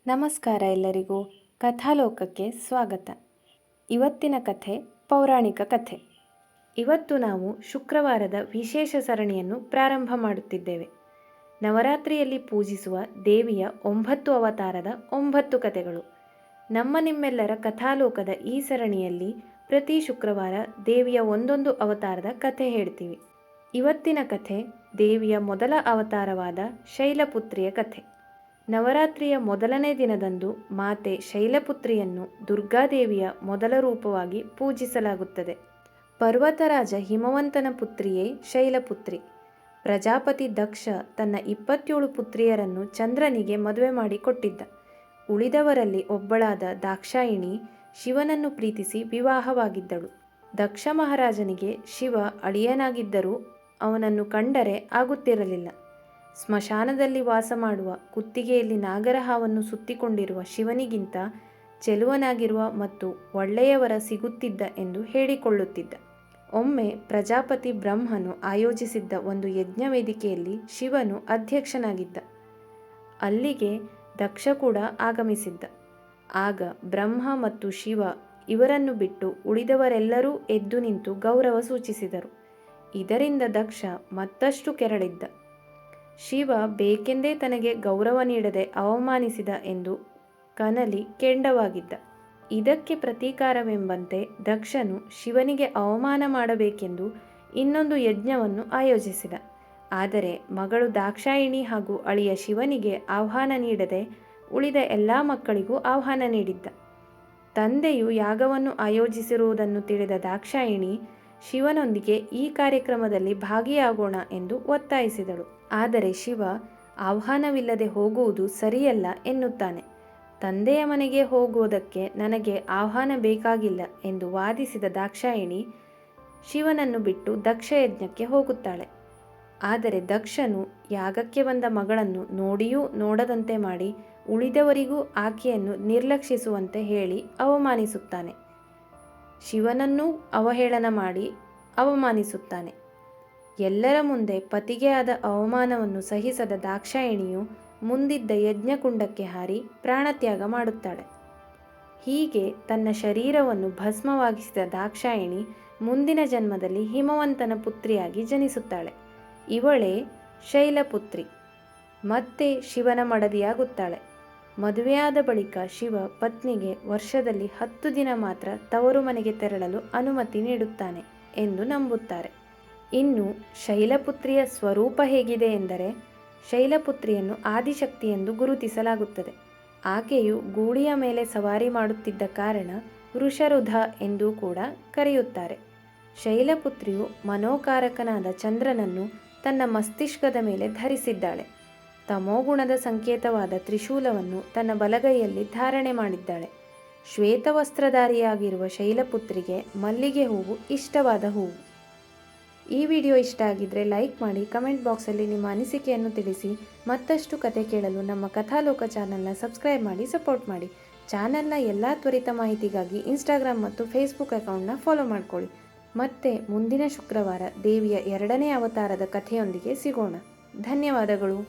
ನಮಸ್ಕಾರ ಎಲ್ಲರಿಗೂ ಕಥಾಲೋಕಕ್ಕೆ ಸ್ವಾಗತ. ಇವತ್ತಿನ ಕಥೆ ಪೌರಾಣಿಕ ಕಥೆ. ಇವತ್ತು ನಾವು ಶುಕ್ರವಾರದ ವಿಶೇಷ ಸರಣಿಯನ್ನು ಪ್ರಾರಂಭ ಮಾಡುತ್ತಿದ್ದೇವೆ. ನವರಾತ್ರಿಯಲ್ಲಿ ಪೂಜಿಸುವ ದೇವಿಯ 9 ಅವತಾರದ 9 ಕಥೆಗಳು. ನಿಮ್ಮೆಲ್ಲರ ಕಥಾಲೋಕದ ಈ ಸರಣಿಯಲ್ಲಿ ಪ್ರತಿ ಶುಕ್ರವಾರ ದೇವಿಯ ಒಂದೊಂದು ಅವತಾರದ ಕಥೆ ಹೇಳ್ತೀವಿ. ಇವತ್ತಿನ ಕಥೆ ದೇವಿಯ ಮೊದಲ ಅವತಾರವಾದ ಶೈಲಪುತ್ರಿಯ ಕಥೆ. ನವರಾತ್ರಿಯ ಮೊದಲನೇ ದಿನದಂದು ಮಾತೆ ಶೈಲಪುತ್ರಿಯನ್ನು ದುರ್ಗಾದೇವಿಯ ಮೊದಲ ರೂಪವಾಗಿ ಪೂಜಿಸಲಾಗುತ್ತದೆ. ಪರ್ವತರಾಜ ಹಿಮವಂತನ ಪುತ್ರಿಯೇ ಶೈಲಪುತ್ರಿ. ಪ್ರಜಾಪತಿ ದಕ್ಷ ತನ್ನ 27 ಪುತ್ರಿಯರನ್ನು ಚಂದ್ರನಿಗೆ ಮದುವೆ ಮಾಡಿಕೊಟ್ಟಿದ್ದ. ಉಳಿದವರಲ್ಲಿ ಒಬ್ಬಳಾದ ದಾಕ್ಷಾಯಿಣಿ ಶಿವನನ್ನು ಪ್ರೀತಿಸಿ ವಿವಾಹವಾಗಿದ್ದಳು. ದಕ್ಷ ಮಹಾರಾಜನಿಗೆ ಶಿವ ಅಳಿಯನಾಗಿದ್ದರೂ ಅವನನ್ನು ಕಂಡರೆ ಆಗುತ್ತಿರಲಿಲ್ಲ. ಸ್ಮಶಾನದಲ್ಲಿ ವಾಸ ಮಾಡುವ ಕುತ್ತಿಗೆಯಲ್ಲಿ ನಾಗರಹಾವನ್ನು ಸುತ್ತಿಕೊಂಡಿರುವ ಶಿವನಿಗಿಂತ ಚೆಲುವನಾಗಿರುವ ಮತ್ತು ಒಳ್ಳೆಯವರ ಸಿಗುತ್ತಿದ್ದ ಎಂದು ಹೇಳಿಕೊಳ್ಳುತ್ತಿದ್ದ. ಒಮ್ಮೆ ಪ್ರಜಾಪತಿ ಬ್ರಹ್ಮನು ಆಯೋಜಿಸಿದ್ದ ಒಂದು ಯಜ್ಞ ವೇದಿಕೆಯಲ್ಲಿ ಶಿವನು ಅಧ್ಯಕ್ಷನಾಗಿದ್ದ. ಅಲ್ಲಿಗೆ ದಕ್ಷ ಕೂಡ ಆಗಮಿಸಿದ್ದ. ಆಗ ಬ್ರಹ್ಮ ಮತ್ತು ಶಿವ ಇವರನ್ನು ಬಿಟ್ಟು ಉಳಿದವರೆಲ್ಲರೂ ಎದ್ದು ನಿಂತು ಗೌರವ ಸೂಚಿಸಿದರು. ಇದರಿಂದ ದಕ್ಷ ಮತ್ತಷ್ಟು ಕೆರಳಿದ್ದ. ಶಿವ ಬೇಕೆಂದೇ ತನಗೆ ಗೌರವ ನೀಡದೆ ಅವಮಾನಿಸಿದ ಎಂದು ಕನಲಿ ಕೆಂಡವಾಗಿದ್ದ. ಇದಕ್ಕೆ ಪ್ರತೀಕಾರವೆಂಬಂತೆ ದಕ್ಷನು ಶಿವನಿಗೆ ಅವಮಾನ ಮಾಡಬೇಕೆಂದು ಇನ್ನೊಂದು ಯಜ್ಞವನ್ನು ಆಯೋಜಿಸಿದ. ಆದರೆ ಮಗಳು ದಾಕ್ಷಾಯಿಣಿ ಹಾಗೂ ಅಳಿಯ ಶಿವನಿಗೆ ಆಹ್ವಾನ ನೀಡದೆ ಉಳಿದ ಎಲ್ಲ ಮಕ್ಕಳಿಗೂ ಆಹ್ವಾನ ನೀಡಿದ್ದ. ತಂದೆಯು ಯಾಗವನ್ನು ಆಯೋಜಿಸಿರುವುದನ್ನು ತಿಳಿದ ದಾಕ್ಷಾಯಿಣಿ ಶಿವನೊಂದಿಗೆ ಈ ಕಾರ್ಯಕ್ರಮದಲ್ಲಿ ಭಾಗಿಯಾಗೋಣ ಎಂದು ಒತ್ತಾಯಿಸಿದಳು. ಆದರೆ ಶಿವ ಆಹ್ವಾನವಿಲ್ಲದೆ ಹೋಗುವುದು ಸರಿಯಲ್ಲ ಎನ್ನುತ್ತಾನೆ. ತಂದೆಯ ಮನೆಗೆ ಹೋಗುವುದಕ್ಕೆ ನನಗೆ ಆಹ್ವಾನ ಬೇಕಾಗಿಲ್ಲ ಎಂದು ವಾದಿಸಿದ ದಾಕ್ಷಾಯಿಣಿ ಶಿವನನ್ನು ಬಿಟ್ಟು ದಕ್ಷ ಯಜ್ಞಕ್ಕೆ ಹೋಗುತ್ತಾಳೆ. ಆದರೆ ದಕ್ಷನು ಯಾಗಕ್ಕೆ ಬಂದ ಮಗಳನ್ನು ನೋಡಿಯೂ ನೋಡದಂತೆ ಮಾಡಿ ಉಳಿದವರಿಗೂ ಆಕೆಯನ್ನು ನಿರ್ಲಕ್ಷಿಸುವಂತೆ ಹೇಳಿ ಅವಮಾನಿಸುತ್ತಾನೆ. ಶಿವನನ್ನೂ ಅವಹೇಳನ ಮಾಡಿ ಅವಮಾನಿಸುತ್ತಾನೆ. ಎಲ್ಲರ ಮುಂದೆ ಪತಿಗೆ ಆದ ಅವಮಾನವನ್ನು ಸಹಿಸದ ದಾಕ್ಷಾಯಿಣಿಯು ಮುಂದಿದ್ದ ಯಜ್ಞಕುಂಡಕ್ಕೆ ಹಾರಿ ಪ್ರಾಣತ್ಯಾಗ ಮಾಡುತ್ತಾಳೆ. ಹೀಗೆ ತನ್ನ ಶರೀರವನ್ನು ಭಸ್ಮವಾಗಿಸಿದ ದಾಕ್ಷಾಯಿಣಿ ಮುಂದಿನ ಜನ್ಮದಲ್ಲಿ ಹಿಮವಂತನ ಪುತ್ರಿಯಾಗಿ ಜನಿಸುತ್ತಾಳೆ. ಇವಳೇ ಶೈಲಪುತ್ರಿ. ಮತ್ತೆ ಶಿವನ ಮಡದಿಯಾಗುತ್ತಾಳೆ. ಮದುವೆಯಾದ ಬಳಿಕ ಶಿವ ಪತ್ನಿಗೆ ವರ್ಷದಲ್ಲಿ 10 ದಿನ ಮಾತ್ರ ತವರು ಮನೆಗೆ ತೆರಳಲು ಅನುಮತಿ ನೀಡುತ್ತಾನೆ ಎಂದು ನಂಬುತ್ತಾರೆ. ಇನ್ನು ಶೈಲಪುತ್ರಿಯ ಸ್ವರೂಪ ಹೇಗಿದೆ ಎಂದರೆ, ಶೈಲಪುತ್ರಿಯನ್ನು ಆದಿಶಕ್ತಿ ಎಂದು ಗುರುತಿಸಲಾಗುತ್ತದೆ. ಆಕೆಯು ಗೂಳಿಯ ಮೇಲೆ ಸವಾರಿ ಮಾಡುತ್ತಿದ್ದ ಕಾರಣ ವೃಷರುಧ ಎಂದೂ ಕೂಡ ಕರೆಯುತ್ತಾರೆ. ಶೈಲಪುತ್ರಿಯು ಮನೋಕಾರಕನಾದ ಚಂದ್ರನನ್ನು ತನ್ನ ಮಸ್ತಿಷ್ಕದ ಮೇಲೆ ಧರಿಸಿದ್ದಾಳೆ. ತಮೋಗುಣದ ಸಂಕೇತವಾದ ತ್ರಿಶೂಲವನ್ನು ತನ್ನ ಬಲಗೈಯಲ್ಲಿ ಧಾರಣೆ ಮಾಡಿದ್ದಾಳೆ. ಶ್ವೇತವಸ್ತ್ರಧಾರಿಯಾಗಿರುವ ಶೈಲಪುತ್ರಿಗೆ ಮಲ್ಲಿಗೆ ಹೂವು ಇಷ್ಟವಾದ ಹೂವು. ಈ ವಿಡಿಯೋ ಇಷ್ಟ ಆಗಿದ್ದರೆ ಲೈಕ್ ಮಾಡಿ, ಕಮೆಂಟ್ ಬಾಕ್ಸಲ್ಲಿ ನಿಮ್ಮ ಅನಿಸಿಕೆಯನ್ನು ತಿಳಿಸಿ. ಮತ್ತಷ್ಟು ಕತೆ ಕೇಳಲು ನಮ್ಮ ಕಥಾಲೋಕ ಚಾನಲ್ನ ಸಬ್ಸ್ಕ್ರೈಬ್ ಮಾಡಿ ಸಪೋರ್ಟ್ ಮಾಡಿ. ಚಾನಲ್ನ ಎಲ್ಲ ತ್ವರಿತ ಮಾಹಿತಿಗಾಗಿ ಇನ್ಸ್ಟಾಗ್ರಾಮ್ ಮತ್ತು ಫೇಸ್ಬುಕ್ ಅಕೌಂಟ್ನ ಫಾಲೋ ಮಾಡ್ಕೊಳ್ಳಿ. ಮತ್ತೆ ಮುಂದಿನ ಶುಕ್ರವಾರ ದೇವಿಯ 2ನೇ ಅವತಾರದ ಕಥೆಯೊಂದಿಗೆ ಸಿಗೋಣ. ಧನ್ಯವಾದಗಳು.